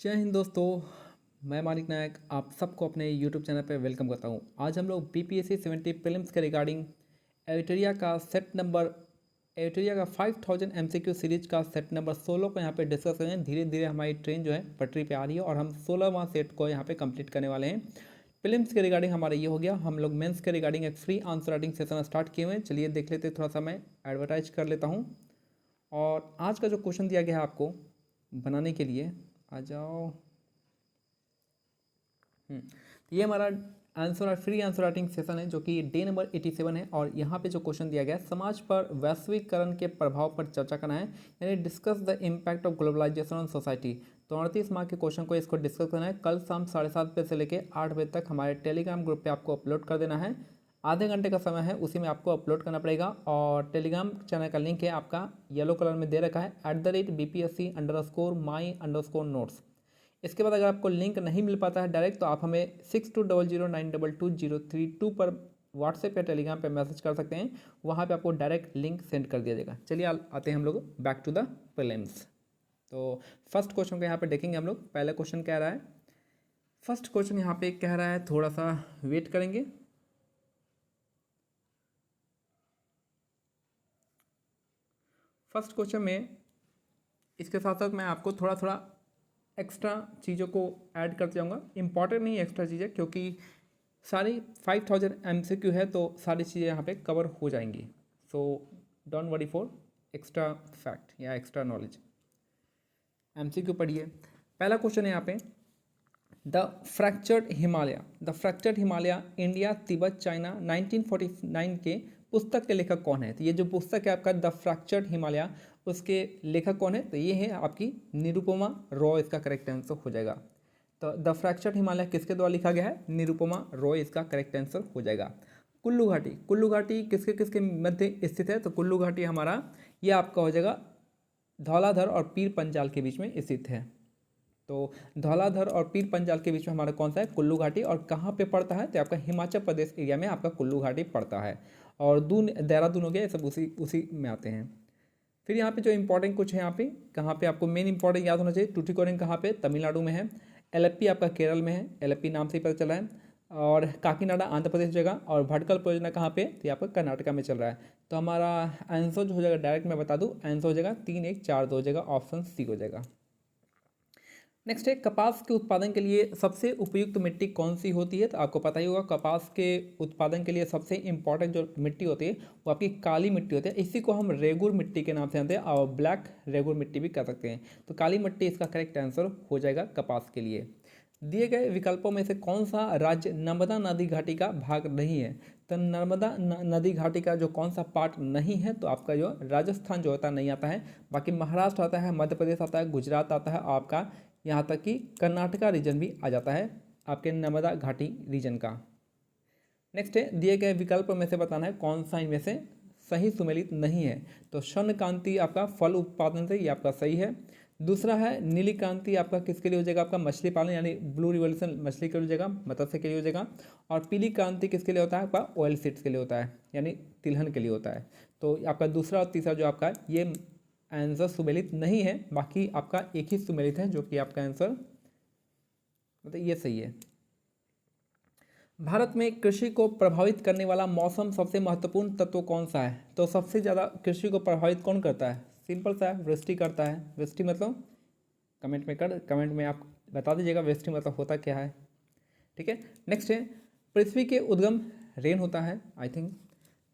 जय हिंद दोस्तों। मैं मानिक नायक आप सबको अपने YouTube चैनल पर वेलकम करता हूं। आज हम लोग BPSC 70 प्रीलिम्स के रिगार्डिंग एडिटोरिया का सेट नंबर एडिटोरिया का 5000 MCQ सीरीज का सेट नंबर 16 को यहां पे डिस्कस करेंगे। धीरे धीरे हमारी ट्रेन जो है पटरी पे आ रही है और हम 16वां सेट को यहां पे कंप्लीट करने वाले हैं। प्रीलिम्स के रिगार्डिंग हमारा ये हो गया। हम लोग मेंस के रिगार्डिंग एक free answer writing session start किए हुए हैं। चलिए देख लेते हैं, थोड़ा सा मैं एडवर्टाइज कर लेता हूँ। और आज का जो क्वेश्चन दिया गया है आपको बनाने के लिए, आ जाओ। तो ये हमारा आंसर और फ्री आंसर राइटिंग सेशन है जो कि डे नंबर 87 है। और यहाँ पे जो क्वेश्चन दिया गया है, समाज पर वैश्वीकरण के प्रभाव पर चर्चा करना है, यानी discuss the impact of globalisation on society. तो 38 मार्क के क्वेश्चन को इसको डिस्कस करना है। कल शाम 7:30 बजे से लेकर 8 बजे तक हमारे टेलीग्राम ग्रुप पर आपको अपलोड कर देना है। आधे घंटे का समय है, उसी में आपको अपलोड करना पड़ेगा। और टेलीग्राम चैनल का लिंक है आपका येलो कलर में दे रखा है, @BPSC_my_notes। इसके बाद अगर आपको लिंक नहीं मिल पाता है डायरेक्ट, तो आप हमें 6200922032 पर व्हाट्सएप या टेलीग्राम पे मैसेज कर सकते हैं। वहाँ पे आपको डायरेक्ट लिंक सेंड कर दिया जाएगा। चलिए आते हैं हम लोग बैक टू द प्रीलिम्स। तो फर्स्ट क्वेश्चन को यहाँ पे देखेंगे हम लोग। पहला क्वेश्चन कह रहा है, फर्स्ट क्वेश्चन यहाँ पे कह रहा है, थोड़ा सा वेट करेंगे। फर्स्ट क्वेश्चन में इसके साथ साथ मैं आपको थोड़ा थोड़ा एक्स्ट्रा चीज़ों को ऐड करते जाऊँगा। इंपॉर्टेंट नहीं एक्स्ट्रा चीज़ें, क्योंकि सारी 5000 MCQ है तो सारी चीज़ें यहाँ पे कवर हो जाएंगी। So don't worry for extra fact या एक्स्ट्रा नॉलेज। MCQ पढ़िए। पहला क्वेश्चन है यहाँ पे, the fractured Himalaya India Tibet China 1949 के पुस्तक के लेखक कौन है? तो ये जो पुस्तक है आपका द फ्रैक्चर्ड हिमालय, उसके लेखक कौन है? तो ये है आपकी निरुपमा रॉय। इसका करेक्ट आंसर हो जाएगा। तो द फ्रैक्चर्ड हिमालय किसके द्वारा लिखा गया है? निरुपमा रॉय इसका करेक्ट आंसर हो जाएगा। कुल्लू घाटी किसके किसके मध्य स्थित है? तो कुल्लू घाटी हमारा ये आपका हो जाएगा धौलाधर और पीर पंजाल के बीच में स्थित है। तो धौलाधर और पीर पंजाल के बीच में हमारा कौन सा है? कुल्लू घाटी। और कहाँ पे पड़ता है? तो आपका हिमाचल प्रदेश एरिया में आपका कुल्लू घाटी पड़ता है। और देहरादून हो गया, ये सब उसी में आते हैं। फिर यहाँ पे जो इंपॉर्टेंट कुछ है, यहाँ पे कहाँ पे आपको मेन इंपॉर्टेंट याद होना चाहिए। टूटीकोरिन कहाँ पे? तमिलनाडु में है। एलेप्पी आपका केरल में है, एलेप्पी नाम से ही पता चला है। और काकीनाडा आंध्र प्रदेश जगह। और भटकल परियोजना कहाँ पे? तो आपका कर्नाटका में चल रहा है। तो हमारा आंसर जो हो जाएगा, डायरेक्ट मैं बता दूँ, आंसर हो जाएगा 3 1 4 2 हो जाएगा, ऑप्शन सी हो जाएगा। नेक्स्ट है, कपास के उत्पादन के लिए सबसे उपयुक्त मिट्टी कौन सी होती है? तो आपको पता ही होगा, कपास के उत्पादन के लिए सबसे इंपॉर्टेंट जो मिट्टी होती है वो आपकी काली मिट्टी होती है। इसी को हम रेगुर मिट्टी के नाम से जानते हैं, और ब्लैक रेगुर मिट्टी भी कह सकते हैं। तो काली मिट्टी इसका करेक्ट आंसर हो जाएगा कपास के लिए। दिए गए विकल्पों में से कौन सा राज्य नर्मदा नदी घाटी का भाग नहीं है? तो नर्मदा नदी घाटी का जो कौन सा पार्ट नहीं है, तो आपका जो राजस्थान जो होता है नहीं आता है। बाकी महाराष्ट्र आता है, मध्य प्रदेश आता है, गुजरात आता है, आपका यहाँ तक कि कर्नाटका रीजन भी आ जाता है आपके नर्मदा घाटी रीजन का। नेक्स्ट है, दिए गए विकल्प में से बताना है कौन सा इनमें से सही सुमेलित नहीं है। तो स्वर्णकांति आपका फल उत्पादन से, ये आपका सही है। दूसरा है नीली क्रांति, आपका किसके लिए हो जाएगा? आपका मछली पालन, यानी ब्लू रिवोल्यूशन मछली के लिए हो जाएगा, मत्स्य के लिए हो जाएगा। और पीली क्रांति किसके लिए होता है? आपका ऑयल सीड्स के लिए होता है, यानी तिलहन के लिए होता है। तो आपका दूसरा और तीसरा जो आपका ये आंसर सुमेलित नहीं है। बाकी आपका एक ही सुमेलित है, जो कि आपका आंसर मतलब ये सही है। भारत में कृषि को प्रभावित करने वाला मौसम सबसे महत्वपूर्ण तत्व कौन सा है? तो सबसे ज़्यादा कृषि को प्रभावित कौन करता है? सिंपल सा है, वृष्टि करता है। वृष्टि मतलब कमेंट में आप बता दीजिएगा वृष्टि मतलब होता क्या है। ठीक है। नेक्स्ट है, पृथ्वी के उद्गम रेन होता है आई थिंक।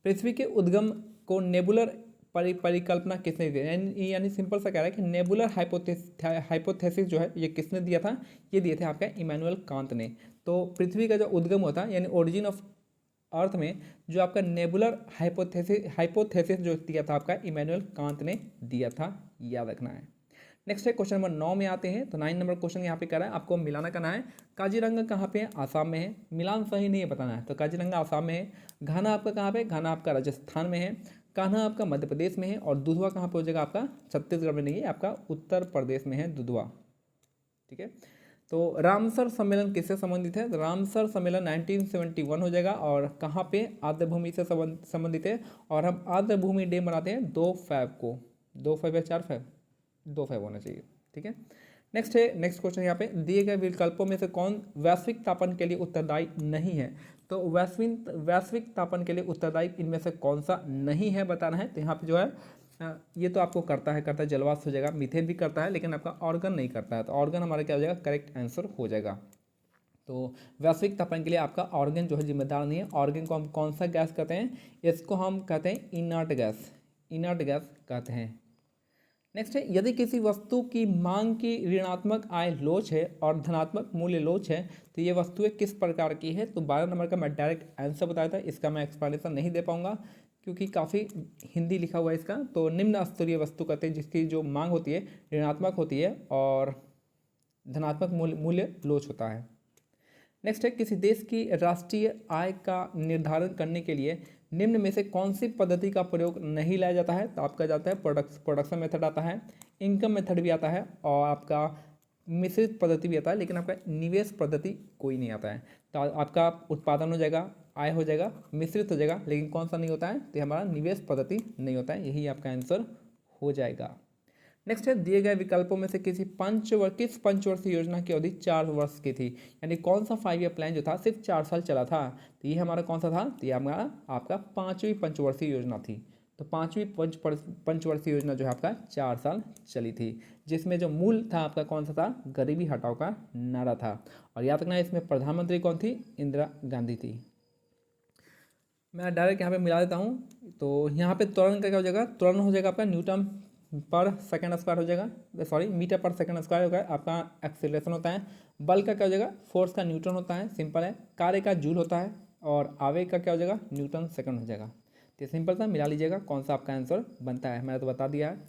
पृथ्वी के उद्गम को नेबुलर परिकल्पना किसने दी? यानी सिंपल सा कह रहा है कि नेबुलर हाइपोथेसिस जो है ये किसने दिया था? ये दिए थे आपका इमैनुअल कांत ने। तो पृथ्वी का जो उद्गम होता है, यानी ओरिजिन ऑफ अर्थ में जो आपका नेबुलर हाइपोथेसिस जो दिया था आपका इमैनुअल कांत ने दिया था, याद रखना है। नेक्स्ट है, क्वेश्चन नंबर 9 में आते हैं। तो 9 नंबर क्वेश्चन यहाँ पे कह रहा है, आपको मिलाना करना है। काजीरंगा कहाँ पे है? आसाम में है। मिलान सही नहीं है बताना है। तो काजीरंगा आसाम में है। घाना आपका कहाँ पे? घाना आपका राजस्थान में है। कान्हा आपका मध्य प्रदेश में है। और दुधवा कहाँ पे हो जाएगा? आपका छत्तीसगढ़ में नहीं है, आपका उत्तर प्रदेश में है दुधवा। ठीक है। तो रामसर सम्मेलन किससे संबंधित है? तो रामसर सम्मेलन 1971 हो जाएगा। और कहाँ पे? आर्द्र भूमि से संबंधित है। और हम आर्द्र भूमि डे मनाते हैं 2 फैब को। 2 फैब या 4 फैब? 2 फैब होना चाहिए। ठीक है। नेक्स्ट क्वेश्चन यहाँ पे दिए गए विकल्पों में से कौन वैश्विक तापन के लिए उत्तरदायी नहीं है। तो वैश्विक तापन के लिए उत्तरदायी इनमें से कौन सा नहीं है बताना है। तो यहाँ पे जो है ये तो आपको करता है जलवाष्प हो जाएगा, मीथेन भी करता है, लेकिन आपका ऑर्गन नहीं करता है। तो ऑर्गन हमारा क्या हो जाएगा, करेक्ट आंसर हो जाएगा। तो वैश्विक तापन के लिए आपका ऑर्गन जो है जिम्मेदार नहीं है। ऑर्गन को हम कौन सा गैस कहते हैं, इसको हम कहते हैं इनर्ट गैस कहते हैं। नेक्स्ट है, यदि किसी वस्तु की मांग की ऋणात्मक आय लोच है और धनात्मक मूल्य लोच है तो ये वस्तुएं किस प्रकार की है। तो 12 नंबर का मैं डायरेक्ट आंसर बताया था, इसका मैं एक्सप्लेनेशन नहीं दे पाऊंगा क्योंकि काफ़ी हिंदी लिखा हुआ है इसका। तो निम्न स्तरीय वस्तु कहते हैं जिसकी जो मांग होती है ऋणात्मक होती है और धनात्मक मूल्य लोच होता है। नेक्स्ट है, किसी देश की राष्ट्रीय आय का निर्धारण करने के लिए निम्न में से कौन सी पद्धति का प्रयोग नहीं लाया जाता है। तो आपका जाता है प्रोडक्शन मेथड आता है, इनकम मेथड भी आता है और आपका मिश्रित पद्धति भी आता है, लेकिन आपका निवेश पद्धति कोई नहीं आता है। तो आपका उत्पादन हो जाएगा, आय हो जाएगा, मिश्रित हो जाएगा, लेकिन कौन सा नहीं होता है, तो हमारा निवेश पद्धति नहीं होता है। यही आपका आंसर हो जाएगा। नेक्स्ट है, दिए गए विकल्पों में से किस पंचवर्षीय योजना की अवधि 4 वर्ष की थी। यानी कौन सा 5 ईयर प्लान जो था सिर्फ 4 साल चला था। तो ये हमारा कौन सा था, तो ये हमारा आपका 5वीं पंचवर्षीय योजना थी। तो 5वीं पंचवर्षीय योजना जो है आपका 4 साल चली थी, जिसमें जो मूल था आपका कौन सा था, गरीबी हटाओ का नारा था। और याद रखना इसमें प्रधानमंत्री कौन थी, इंदिरा गांधी थी। मैं डायरेक्ट यहाँ पे मिला देता हूँ। तो यहाँ पे त्वरण का क्या हो जाएगा, त्वरण हो जाएगा आपका न्यूटन पर सेकंड स्क्वायर हो जाएगा, सॉरी मीटर पर सेकंड स्क्वायर होगा। आपका एक्सीलरेशन होता है। बल का क्या हो जाएगा, फोर्स का न्यूटन होता है, सिंपल है। कार्य का जूल होता है और आवेग का क्या हो जाएगा, न्यूटन सेकंड हो जाएगा। तो सिंपल सा मिला लीजिएगा कौन सा आपका आंसर बनता है, मैंने तो बता दिया है।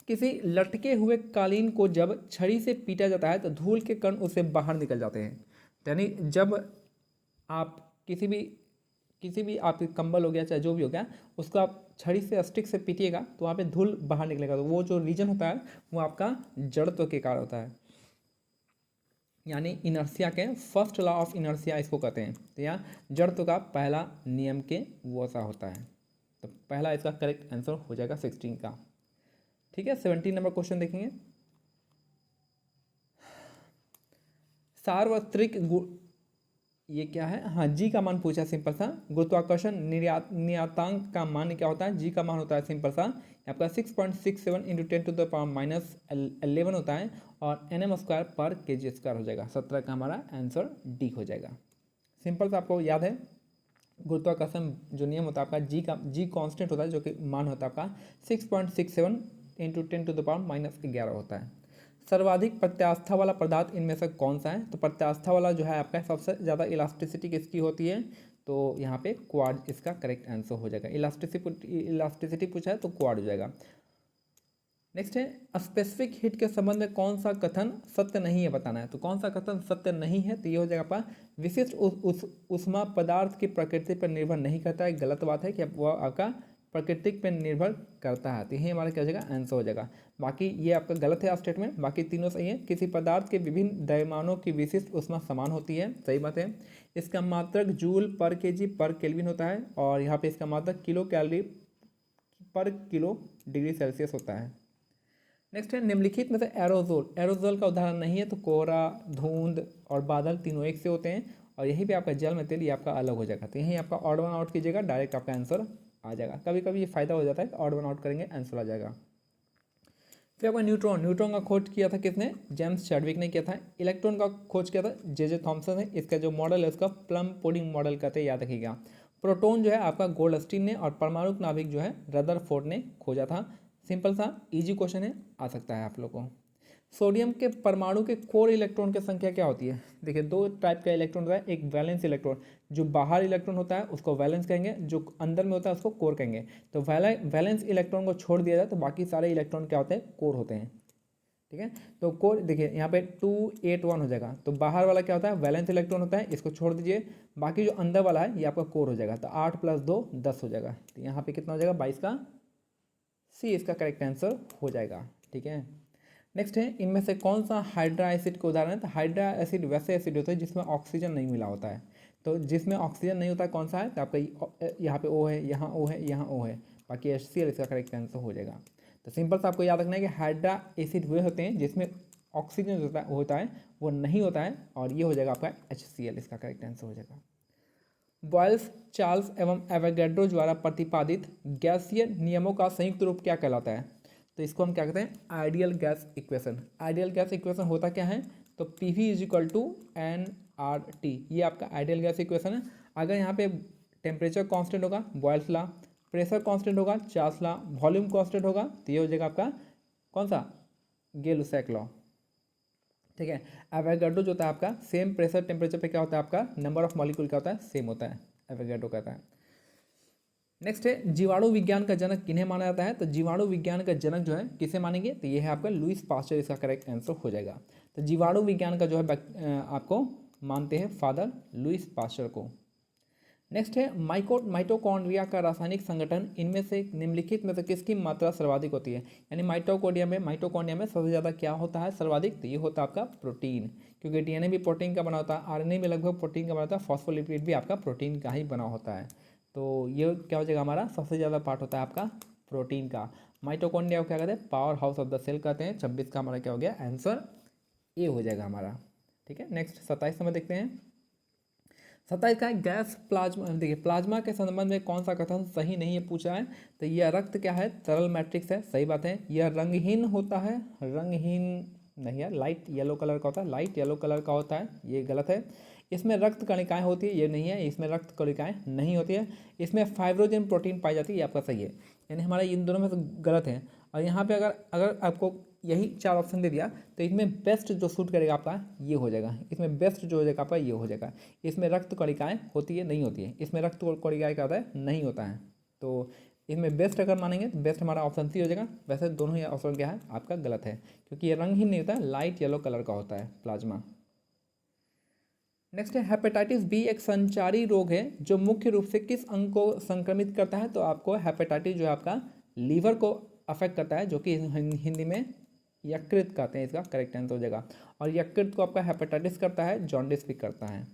किसी लटके हुए कालीन को जब छड़ी से पीटा जाता है तो धूल के कण उससे बाहर निकल जाते हैं। यानी जब आप किसी भी आपके कंबल हो गया चाहे जो भी हो गया, उसको आप छड़ी से स्टिक से पीटिएगा तो वहाँ पे धूल बाहर निकलेगा। तो वो जो रीजन होता है वो आपका जड़त्व के कारण होता है, यानी इनर्सिया के फर्स्ट लॉ ऑफ इनर्सिया इसको कहते हैं। तो यहाँ जड़त्व का पहला नियम के वो सा होता है। तो पहला इसका करेक्ट आंसर हो जाएगा 16 का। ठीक है, 17 नंबर क्वेश्चन देखेंगे। सार्वत्रिक ये क्या है, हाँ जी का मान पूछा सिंपल सा। गुरुत्वाकर्षण नियतांक का मान क्या होता है, जी का मान होता है सिंपल सा आपका 6.67 इंटू 10⁻⁻11 होता है और nm² पर kg² हो जाएगा। 17 का हमारा आंसर डी हो जाएगा। सिंपल सा आपको याद है गुरुत्वाकर्षण जो नियम होता है आपका जी कांस्टेंट होता है, जो कि मान होता है आपका 6.67 इंटू 10⁻11 होता है। सर्वाधिक प्रत्यास्था वाला पदार्थ इनमें से कौन सा है। तो प्रत्यास्था वाला जो है आपका सबसे ज़्यादा इलास्टिसिटी किसकी होती है, तो यहाँ पे क्वाड इसका करेक्ट आंसर हो जाएगा। इलास्टिसिटी पूछा है तो क्वाड हो जाएगा। नेक्स्ट है, स्पेसिफिक हीट के संबंध में कौन सा कथन सत्य नहीं है बताना है। तो कौन सा कथन सत्य नहीं है, तो ये हो जाएगा आपका विशिष्ट ऊष्मा पदार्थ की प्रकृति पर निर्भर नहीं करता है। गलत बात है कि वह आपका प्राकृतिक पर निर्भर करता है। तो यही हमारा क्या हो जाएगा, आंसर हो जाएगा। बाकी ये आपका गलत है स्टेटमेंट, बाकी तीनों सही है। किसी पदार्थ के विभिन्न द्रव्यमानों की विशिष्ट ऊष्मा समान होती है, सही बात है। इसका मात्रक जूल पर केजी पर केल्विन होता है और यहाँ पे इसका मात्रक किलो कैलोरी पर किलो डिग्री सेल्सियस होता है। नेक्स्ट है, निम्नलिखित में से एरोजोल का उदाहरण नहीं है। तो कोहरा, धुंध और बादल तीनों एक से होते हैं और यहीं पे आपका जल में तेल ये आपका अलग हो जाएगा। तो यहीं आपका ऑड वन आउट कीजिएगा, डायरेक्ट आपका आंसर आ जाएगा। कभी कभी ये फायदा हो जाता है, ऑड वन आउट करेंगे आंसर आ जाएगा। फिर आपका न्यूट्रॉन का खोज किया था किसने, जेम्स चैडविक ने किया था। इलेक्ट्रॉन का खोज किया था जे थॉमसन ने। इसका जो मॉडल है उसका प्लम पुडिंग मॉडल कहते हैं, याद रखिएगा। प्रोटॉन जो है आपका गोल्डस्टीन ने और परमाणु नाभिक जो है रदरफोर्ड ने खोजा था। सिंपल सा इजी क्वेश्चन है, आ सकता है आप लोगों को। सोडियम के परमाणु के कोर इलेक्ट्रॉन की संख्या क्या होती है। देखिए 2 टाइप का इलेक्ट्रॉन होता है, एक वैलेंस इलेक्ट्रॉन, जो बाहर इलेक्ट्रॉन होता है उसको वैलेंस कहेंगे, जो अंदर में होता है उसको कोर कहेंगे। तो वैलेंस इलेक्ट्रॉन को छोड़ दिया जाए तो बाकी सारे इलेक्ट्रॉन क्या होते हैं, कोर होते हैं। ठीक है, तो कोर देखिए यहाँ पे 281 हो जाएगा। तो बाहर वाला क्या होता है, वैलेंस इलेक्ट्रॉन होता है, इसको छोड़ दीजिए। बाकी जो अंदर वाला है ये आपका कोर हो जाएगा। तो 8 + 2 10 हो जाएगा। तो यहाँ पे कितना हो जाएगा, 22 का सी इसका करेक्ट आंसर हो जाएगा। ठीक है, नेक्स्ट है, इनमें से कौन सा हाइड्रा एसिड का उदाहरण है। तो हाइड्रा एसिड वैसे एसिड होता है जिसमें ऑक्सीजन नहीं मिला होता है। तो जिसमें ऑक्सीजन नहीं होता है कौन सा है, तो आपका यहाँ पे O है, यहाँ O है, यहाँ O है, बाकी HCl इसका करेक्ट आंसर हो जाएगा। तो सिंपल सा आपको याद रखना है कि हाइड्रा एसिड वे होते हैं जिसमें ऑक्सीजन जो होता है वो नहीं होता है, और ये हो जाएगा आपका HCl, इसका करेक्ट आंसर हो जाएगा। बॉयल्स, चार्ल्स एवं एवोगैड्रो द्वारा प्रतिपादित गैसीय नियमों का संयुक्त रूप क्या कहलाता है? तो इसको हम क्या कहते हैं? Ideal gas equation. Ideal gas equation होता क्या है? तो PV = nRT, ये आपका आइडियल गैस इक्वेशन है। अगर यहाँ पे टेम्परेचर कांस्टेंट होगा, बॉयल्स लॉ, प्रेशर कांस्टेंट होगा, चार्ल्स लॉ, वॉल्यूम कांस्टेंट होगा, तो ये हो जाएगा आपका कौन सा? गै-लुसैक लॉ। ठीक है। एवोगैड्रो जो होता है आपका सेम प्रेशर टेम्परेचर पे क्या होता है आपका नंबर ऑफ मॉलिक्यूल क्या होता है? सेम होता है, एवोगैड्रो कहता है। नेक्स्ट है जीवाणु विज्ञान का जनक किन्हें माना जाता है? तो जीवाणु विज्ञान का जनक जो है किसे मानेंगे? तो ये है आपका लुईस पास्चर, इसका करेक्ट आंसर हो जाएगा। तो जीवाणु विज्ञान का जो है आपको मानते हैं फादर लुईस पास्चर को। नेक्स्ट है माइटोकॉन्ड्रिया का रासायनिक संगठन इनमें से निम्नलिखित में से किसकी मात्रा सर्वाधिक होती है? यानी माइटोकॉन्ड्रिया में सबसे ज़्यादा क्या होता है सर्वाधिक? तो ये होता है आपका प्रोटीन, क्योंकि DNA भी प्रोटीन का बना होता है, RNA भी लगभग प्रोटीन का बना होता है, फॉस्फोलिपिड भी आपका प्रोटीन का ही बना होता है। तो ये क्या हो जाएगा हमारा? सबसे ज़्यादा पार्ट होता है आपका प्रोटीन का। माइटोकॉन्ड्रिया को क्या कहते हैं? Powerhouse of the cell कहते हैं। 26 का हमारा क्या हो गया? आंसर ए हो जाएगा हमारा। ठीक है। नेक्स्ट 27 में देखते हैं। 27 का गैस प्लाज्मा। देखिए प्लाज्मा के संबंध में कौन सा कथन सही नहीं है पूछा है? तो यह रक्त क्या है? तरल मैट्रिक्स है, सही बात है। यह रंगहीन होता है, रंगहीन नहीं है, लाइट येलो कलर का होता है, लाइट येलो कलर का होता है, ये गलत है। इसमें रक्त कणिकाएं होती है, ये नहीं है, इसमें रक्त कणिकाएं नहीं होती है। इसमें फाइब्रोजन प्रोटीन पाई जाती है, ये आपका सही है। यानी हमारा इन दोनों में से गलत है। और यहाँ पे अगर आपको यही 4 ऑप्शन दे दिया तो इसमें बेस्ट जो सूट करेगा आपका ये हो जाएगा। इसमें बेस्ट जो हो जाएगा आपका ये हो जाएगा। इसमें रक्त कणिकाएं होती है, नहीं होती है। इसमें रक्त कणिकाएं क्या होता है? नहीं होता है। तो इसमें बेस्ट अगर मानेंगे तो बेस्ट हमारा ऑप्शन सी हो जाएगा। वैसे दोनों ही ऑप्शन क्या है आपका गलत है, क्योंकि ये रंग ही नहीं होता है, लाइट येलो कलर का होता है प्लाज्मा। नेक्स्ट है हेपेटाइटिस बी एक संचारी रोग है जो मुख्य रूप से किस अंग को संक्रमित करता है? तो आपको हेपेटाइटिस जो है आपका लीवर को अफेक्ट करता है, जो कि हिंदी में यकृत कहते हैं, इसका करेक्ट आंसर हो जाएगा। और यकृत को आपका हेपेटाइटिस करता है, जॉन्डिस भी करता है।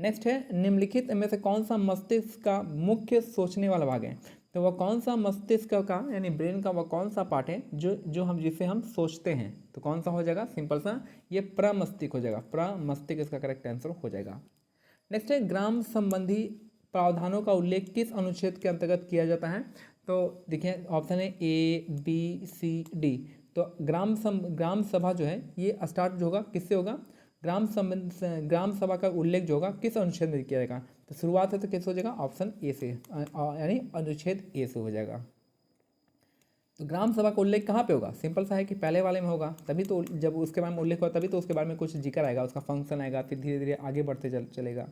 नेक्स्ट है निम्नलिखित में से कौन सा मस्तिष्क का मुख्य सोचने वाला भाग है? तो वह कौन सा मस्तिष्क का यानी ब्रेन का वह कौन सा पार्ट है जिसे हम सोचते हैं? तो कौन सा हो जाएगा? सिंपल सा ये प्रमस्तिष्क हो जाएगा। प्रमस्तिष्क इसका करेक्ट आंसर हो जाएगा। नेक्स्ट है ग्राम संबंधी प्रावधानों का उल्लेख किस अनुच्छेद के अंतर्गत किया जाता है? तो देखिए ऑप्शन है A, B, C, D। तो ग्राम सभा जो है ये स्टार्ट जो होगा किससे होगा? ग्राम सभा का उल्लेख जो होगा किस अनुच्छेद में किया जाएगा? तो शुरुआत है तो किस हो जाएगा? ऑप्शन ए से, यानी अनुच्छेद ए से हो जाएगा। तो ग्राम सभा का उल्लेख कहाँ पे होगा? सिंपल सा है कि पहले वाले में होगा, तभी तो जब उसके बारे में उल्लेख होगा तभी तो उसके बारे में कुछ जिक्र आएगा, उसका फंक्शन आएगा, फिर धीरे धीरे आगे बढ़ते चलेगा।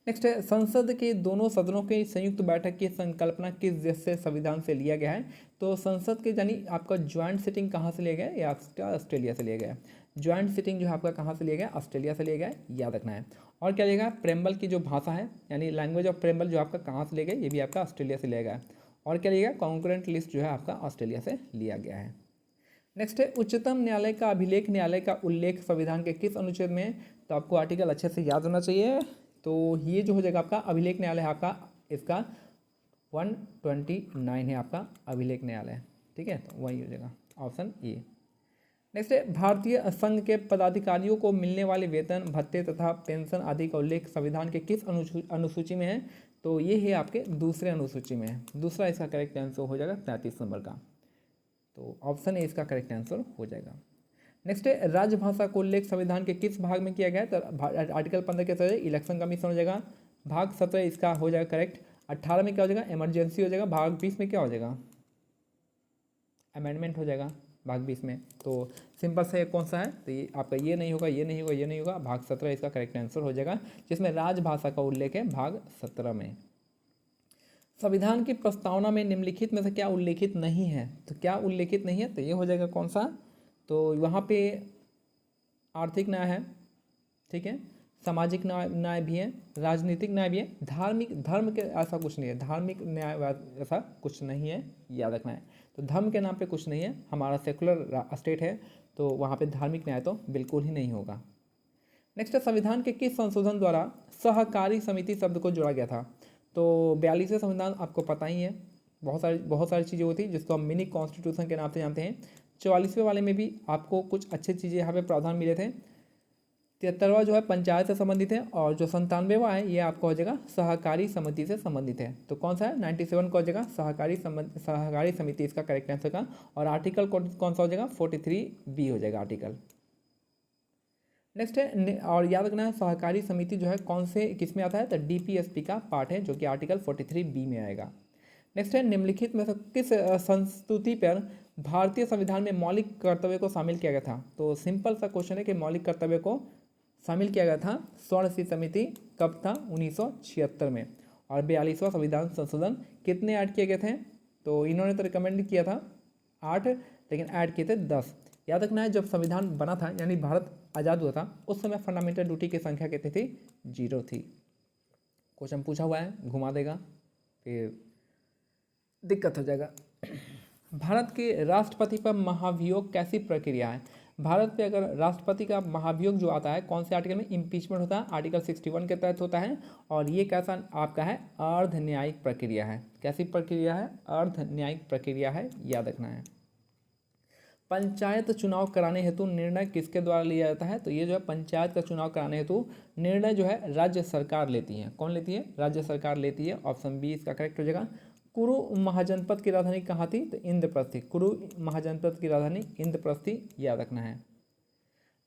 नेक्स्ट है संसद के दोनों सदनों की संयुक्त बैठक की संकल्पना किस देश से संविधान से लिया गया है? तो संसद के यानी आपका ज्वाइंट सिटिंग कहाँ से लिया गया है? या ऑस्ट्रेलिया से लिया गया है। ज्वाइंट सिटिंग जो है आपका कहाँ से लिया गया? ऑस्ट्रेलिया से लिया गया है, याद रखना है। और क्या लिया गया? प्रेम्बल की जो भाषा है यानी लैंग्वेज ऑफ प्रेम्बल जो आपका कहाँ से लिया गया? ये भी आपका ऑस्ट्रेलिया से लिया गया है। और क्या लिया गया? कॉन्करेंट लिस्ट जो है आपका ऑस्ट्रेलिया से लिया गया है। नेक्स्ट है उच्चतम न्यायालय का अभिलेख न्यायालय का उल्लेख संविधान के किस अनुच्छेद में है? तो आपको आर्टिकल अच्छे से याद होना चाहिए। तो ये जो हो जाएगा आपका अभिलेख न्यायालय है आपका, इसका 129 है आपका अभिलेख न्यायालय। ठीक है, तो वही हो जाएगा ऑप्शन ए। नेक्स्ट है भारतीय संघ के पदाधिकारियों को मिलने वाले वेतन भत्ते तथा पेंशन आदि का उल्लेख संविधान के किस अनुसूची में है? तो ये है आपके दूसरे अनुसूची में है। दूसरा इसका करेक्ट आंसर हो जाएगा 33 नंबर का। तो ऑप्शन ए इसका करेक्ट आंसर हो जाएगा। नेक्स्ट है राजभाषा का उल्लेख संविधान के किस भाग में किया गया है? तो आर्टिकल 15 के तहत इलेक्शन कमीशन हो जाएगा। भाग 17 इसका हो जाएगा करेक्ट। 18 में क्या हो जाएगा? इमरजेंसी हो जाएगा। भाग 20 में क्या हो जाएगा? अमेंडमेंट हो जाएगा भाग 20 में। तो सिंपल से कौन सा है? तो ये आपका ये नहीं होगा, ये नहीं होगा, ये नहीं होगा। भाग 17 इसका करेक्ट आंसर हो जाएगा, जिसमें राजभाषा का उल्लेख है भाग 17 में। संविधान की प्रस्तावना में निम्नलिखित में से क्या उल्लेखित नहीं है? तो क्या उल्लेखित नहीं है? तो ये हो जाएगा कौन सा? तो वहाँ पे आर्थिक न्याय है, ठीक है, सामाजिक न्याय भी है, राजनीतिक न्याय भी है, धर्म के ऐसा कुछ नहीं है, धार्मिक न्याय ऐसा कुछ नहीं है, याद रखना है। तो धर्म के नाम पे कुछ नहीं है, हमारा सेकुलर स्टेट है, तो वहाँ पे धार्मिक न्याय तो बिल्कुल ही नहीं होगा। नेक्स्ट है संविधान के किस संशोधन द्वारा सहकारी समिति शब्द को जोड़ा गया था? तो 42वें संविधान आपको पता ही है, बहुत सारी चीज़ें होती हैं जिसको हम मिनी कॉन्स्टिट्यूशन के नाम से जानते हैं। 44वें वाले में भी आपको कुछ अच्छी चीज़ें यहाँ पे प्रावधान मिले थे। 73वां जो है पंचायत से संबंधित है, और जो 97वां है ये आपका हो जाएगा सहकारी समिति से संबंधित है। तो कौन सा है 97 का हो जाएगा सहकारी समिति इसका करेक्ट आंसर का। और आर्टिकल कौन सा हो जाएगा 43B हो जाएगा आर्टिकल। नेक्स्ट है, और याद रखना है सहकारी समिति जो है कौन से किस में आता है, तो DPSP का पार्ट है, जो कि आर्टिकल 43B में आएगा। नेक्स्ट है, निम्नलिखित में से किस संस्तुति पर भारतीय संविधान में मौलिक कर्तव्य को शामिल किया गया था। तो सिंपल सा क्वेश्चन है कि मौलिक कर्तव्य को शामिल किया गया था स्वर्ण समिति कब था, 1976 में। और 42वां संविधान संशोधन कितने ऐड किए गए थे, तो इन्होंने तो रिकमेंड किया था 8, लेकिन ऐड किए थे 10। याद रखना है जब संविधान बना था यानी भारत आज़ाद हुआ था उस समय फंडामेंटल ड्यूटी की संख्या कितनी थी, 0 थी। क्वेश्चन पूछा हुआ है, घुमा देगा फिर दिक्कत हो जाएगा। भारत के राष्ट्रपति पर महाभियोग कैसी प्रक्रिया है। भारत पे अगर राष्ट्रपति का महाभियोग जो आता है कौन से आर्टिकल में, इम्पीचमेंट होता है, आर्टिकल 61 के तहत होता है। और ये कैसा आपका है, अर्ध न्यायिक प्रक्रिया है। कैसी प्रक्रिया है, अर्ध न्यायिक प्रक्रिया है, याद रखना है। पंचायत चुनाव कराने हेतु निर्णय किसके द्वारा लिया जाता है, तो ये जो है पंचायत का चुनाव कराने हेतु निर्णय जो है राज्य सरकार लेती है। कौन लेती है, राज्य सरकार लेती है। ऑप्शन बी इसका करेक्ट हो जाएगा। कुरु महाजनपद की राजधानी कहाँ थी, तो इंद्रप्रस्थी। कुरु महाजनपद की राजधानी इंद्रप्रस्थी, याद रखना है।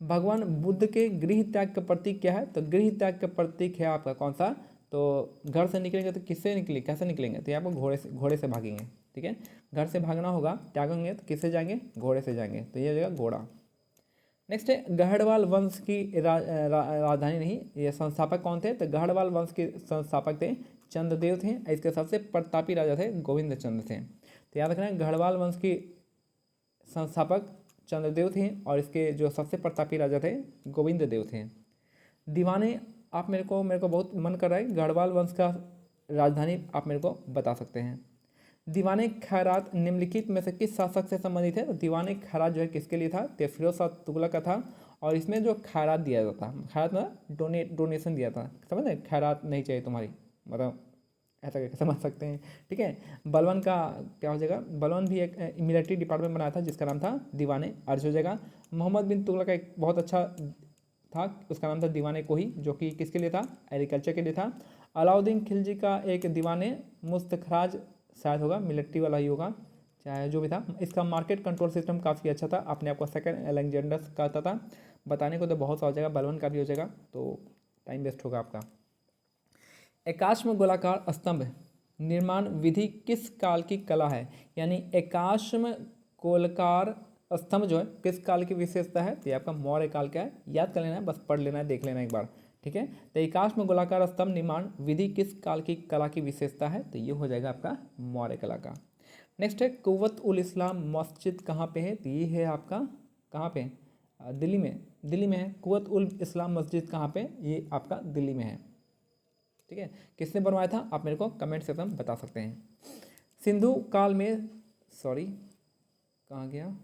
भगवान बुद्ध के गृह त्याग का प्रतीक क्या है, तो गृह त्याग का प्रतीक है आपका कौन सा, तो घर से निकलेंगे तो किससे निकले, कैसे निकलेंगे, तो आपको घोड़े से भागेंगे। ठीक है, घर से भागना होगा, त्यागेंगे तो किससे जाएंगे, घोड़े से जाएंगे, तो ये हो जाएगा घोड़ा। नेक्स्ट है, गढ़वाल वंश की राजधानी नहीं, ये संस्थापक कौन थे, तो गढ़वाल वंश के संस्थापक थे चंद्रदेव थे। इसके सबसे प्रतापी राजा थे गोविंद चंद्र थे। तो याद रखना है गढ़वाल वंश के संस्थापक चंद्रदेव थे और इसके जो सबसे प्रतापी राजा थे गोविंद देव थे। दीवाने आप मेरे को बहुत मन कर रहा है, गढ़वाल वंश का राजधानी आप मेरे को बता सकते हैं। दीवाने खैरात निम्नलिखित में से किस शासक से संबंधित है, तो दीवाने खैरात जो है किसके लिए था, तो फिरोज शाह तुगलक का था। और इसमें जो खैरात दिया जाता, खैरात में डोनेशन दिया था, समझ रहे, खैरात नहीं चाहिए तुम्हारी, मतलब ऐसा करके समझ सकते हैं। ठीक है, बलवन का क्या हो जाएगा, बलवन भी एक मिलिट्री डिपार्टमेंट बनाया था जिसका नाम था दीवाने अर्ज हो जाएगा। मोहम्मद बिन तुगलक का एक बहुत अच्छा था, उसका नाम था दीवाने कोही, जो कि किसके लिए था, एग्रीकल्चर के लिए था। अलाउद्दीन खिलजी का एक दीवाने मुस्तखराज शायद होगा, मिलिट्री वाला ही होगा, चाहे जो भी था। इसका मार्केट कंट्रोल सिस्टम काफ़ी अच्छा था, अपने आप को सेकंड अलेक्जेंडर कहता था। बताने को तो बहुत सा हो जाएगा, बलवन का भी हो जाएगा, तो टाइम वेस्ट होगा आपका। एकाश्म गोलाकार स्तंभ निर्माण विधि किस काल की कला है, यानी एकाश्म गोलाकार स्तंभ जो है किस काल की विशेषता है, तो ये आपका मौर्य काल का है। याद कर लेना है, बस पढ़ लेना है, देख लेना एक बार। ठीक है, तो एकाश्म गोलाकार स्तंभ निर्माण विधि किस काल की कला की विशेषता है, तो ये हो जाएगा आपका मौर्य कला का। नेक्स्ट है, कुव्वत उल इस्लाम मस्जिद कहाँ पे है, तो ये है आपका कहाँ पे, दिल्ली में है। कुव्वत उल इस्लाम मस्जिद कहाँ पे, ये आपका दिल्ली में है। ठीक है, किसने बनवाया था, आप मेरे को कमेंट सेक्शन में बता सकते हैं। सिंधु काल में, सॉरी कहाँ गया,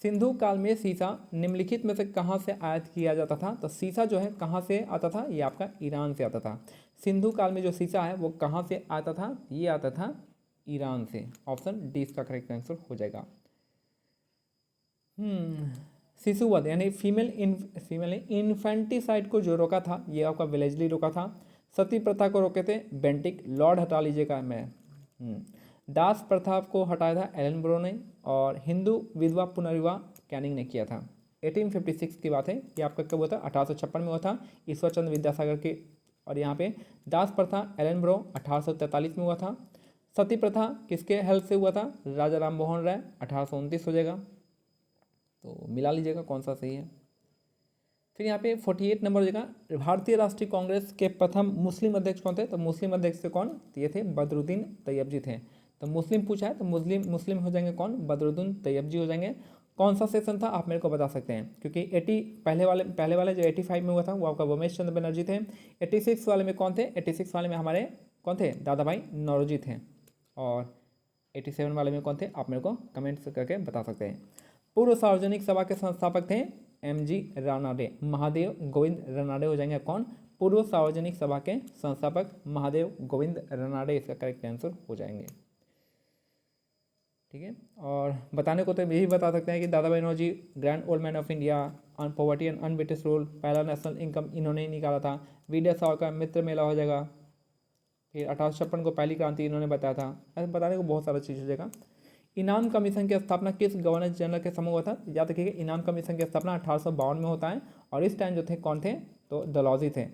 सिंधु काल में सीसा निम्नलिखित में से कहाँ से आयात किया जाता था, तो सीसा जो है कहाँ से आता था, ये आपका ईरान से आता था। सिंधु काल में जो सीसा है वो कहाँ से आता था, ये आता था ईरान से। ऑप्शन डी इसका करेक्ट आंसर हो जाएगा। शिशुवध यानी फीमेल इन्फेंटिसाइड को जो रोका था ये आपका वेलेजली रोका था। सती प्रथा को रोके थे बेंटिक, लॉर्ड हटा लीजिएगा मैं। दास प्रथा को हटाया था एलन ने, और हिंदू विधवा पुनर्विवाह कैनिंग ने किया था। 1856 की बात है, ये आपका कब हुआ था, 1856 में हुआ था, ईश्वर चंद्र विद्यासागर के। और यहाँ पे दास प्रथा एलन 1843 में हुआ था। सती प्रथा किसके हेल्प से हुआ था, राजा राम मोहन राय, 1829 हो जाएगा, तो मिला लीजिएगा कौन सा सही है। फिर यहाँ पे 48 नंबर हो जाएगा, भारतीय राष्ट्रीय कांग्रेस के प्रथम मुस्लिम अध्यक्ष कौन थे, तो मुस्लिम अध्यक्ष से कौन, तो ये थे बदरुद्दीन तैयबजी थे। तो मुस्लिम पूछा है तो मुस्लिम हो जाएंगे कौन, बदरुद्दीन तैयबजी हो जाएंगे। कौन सा सेशन था आप मेरे को बता सकते हैं, क्योंकि 80 पहले वाले जो 85 में हुआ था वो आपका उमेश चंद्र बनर्जी थे। 86 वाले में कौन थे, 86 वाले में हमारे कौन थे, दादा भाई नौरोजी थे। और 87 वाले में कौन थे, आप मेरे को कमेंट्स करके बता सकते हैं। पूर्व सार्वजनिक सभा के संस्थापक थे MG रानाडे, महादेव गोविंद रानाडे हो जाएंगे कौन, पूर्व सार्वजनिक सभा के संस्थापक महादेव गोविंद रानाडे इसका करेक्ट आंसर हो जाएंगे। ठीक है। और बताने को तो यही बता सकते हैं कि Dadabhai Naoroji grand old man of India, on poverty and unBritish rule, पहला नेशनल इनकम इन्होंने ही निकाला था, वीडियो सावरकर मित्र मेला हो जाएगा, फिर 1856 को पहली क्रांति इन्होंने बताया था। ऐसे बताने को बहुत सारा चीज़ हो जाएगा। इनाम कमीशन की स्थापना किस गवर्नर जनरल के समय हुआ था? याद रखिएगा, इनाम कमीशन की स्थापना 1852 में होता है, और इस टाइम जो थे कौन थे? तो डलहौजी थे।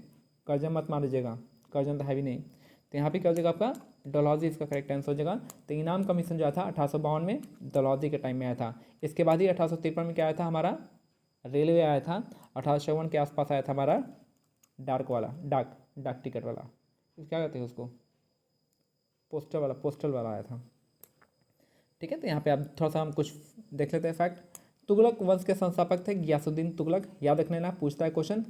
कर्जन मत मान लीजिएगा, कर्जन तो है भी नहीं, तो यहाँ पे क्या हो जाएगा आपका? डलहौजी इसका करेक्ट आंसर हो जाएगा। तो इनाम कमीशन जो आया था 1852 में डलहौजी के टाइम में आया था। इसके बाद ही 1853 में क्या आया था? हमारा रेलवे आया था। 1854 के आसपास आया था हमारा डाक टिकट वाला, क्या कहते हैं उसको? पोस्टल वाला आया था। ठीक है, तो यहाँ पे आप थोड़ा सा हम कुछ देख लेते हैं फैक्ट। तुगलक वंश के संस्थापक थे गियासुद्दीन तुगलक, याद रखने ना, पूछता है क्वेश्चन।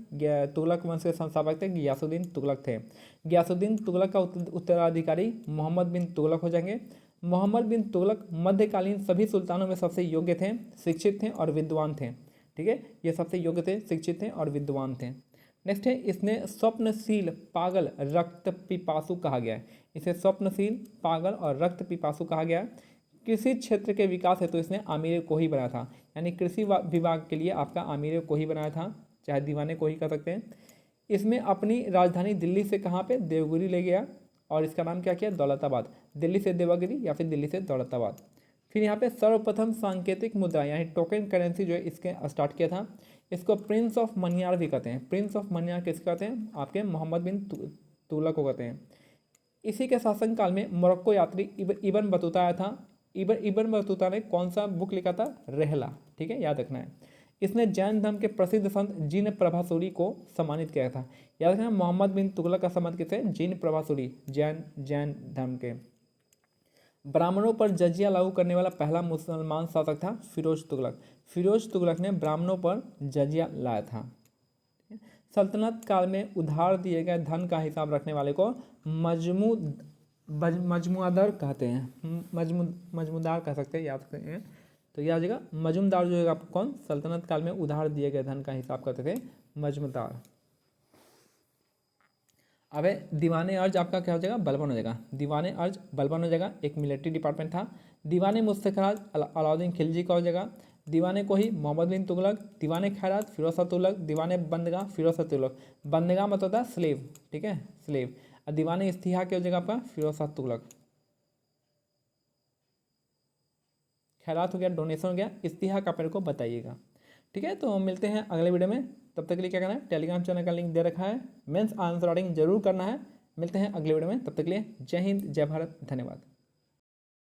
तुगलक वंश के संस्थापक थे गियासुद्दीन तुगलक थे। गियासुद्दीन तुगलक का उत्तराधिकारी मोहम्मद बिन तुगलक हो जाएंगे। मोहम्मद बिन तुगलक मध्यकालीन सभी सुल्तानों में सबसे योग्य थे, शिक्षित थे और विद्वान थे। ठीक है, ये सबसे योग्य थे, शिक्षित थे और विद्वान थे। नेक्स्ट है, इसने स्वप्नशील, पागल, रक्त पिपासु कहा गया है। इसे स्वप्नशील, पागल और रक्त पिपासु कहा गया है। कृषि क्षेत्र के विकास हेतु इसने आमिर को ही बनाया था, यानी कृषि विभाग के लिए आपका आमिर को ही बनाया था, चाहे दीवाने को ही कर सकते हैं। इसमें अपनी राजधानी दिल्ली से कहाँ पे? देवगिरी ले गया, और इसका नाम क्या किया? दौलताबाद। दिल्ली से देवगिरी या फिर दिल्ली से दौलताबाद। फिर यहाँ पे सर्वप्रथम सांकेतिक मुद्रा यानी टोकन करेंसी जो है इसके स्टार्ट किया था। इसको प्रिंस ऑफ मनियार भी कहते हैं। प्रिंस ऑफ मनियार किसको कहते हैं? आपके मोहम्मद बिन तुगलक को कहते हैं। इसी के शासनकाल में मोरक्को यात्री इबन बतूता आया था। इबन बतूता ने कौन सा बुक लिखा था? रहला। ठीक है, याद रखना है। इसने जैन धर्म के प्रसिद्ध संत जिन प्रभासुरी को सम्मानित किया था। याद रखना, मोहम्मद बिन तुगलक का सम्मानित किसे? जिन प्रभासुरी, जैन धर्म के। ब्राह्मणों पर जजिया लागू करने वाला पहला मुसलमान शासक था फिरोज तुगलक। फिरोज तुगलक ने ब्राह्मणों पर जजिया लाया था। सल्तनत काल में उधार दिए गए धन का हिसाब रखने वाले को मजमुआदार कहते हैं। मजमुदार कह सकते हैं, याद सकते हैं। तो याद रखिएगा, मजूमदार जो है आपको कौन? सल्तनत काल में उधार दिए गए धन का हिसाब करते थे, मजमुदार। अब दीवाने अर्ज आपका क्या हो जाएगा? बलबन हो जाएगा। दीवाने अर्ज बलबन हो जाएगा, एक मिलिट्री डिपार्टमेंट था। दीवाने मुस्तखराज अलाउद्दीन खिलजी का हो जाएगा। दीवाने को ही मोहम्मद बिन तुगलक। दीवाने खैरात फिरोज शाह तुगलक। दीवाने बंदगाह फिरोज शाह तुगलक। बंदगाह मतलब होता है स्लेव, ठीक है, स्लेव। और दीवाने इस्तिहा क्या हो जाएगा आपका? फिरोज शाह तुगलक। खैरात हो गया, डोनेशन हो गया, इस्तिहा का पेड़ को बताइएगा। ठीक है, तो मिलते हैं अगले वीडियो में। तब तक के लिए क्या करना है? टेलीग्राम चैनल का लिंक दे रखा है, मेंस आंसर राइटिंग जरूर करना है। मिलते हैं अगले वीडियो में, तब तक के लिए जय हिंद, जय भारत, धन्यवाद।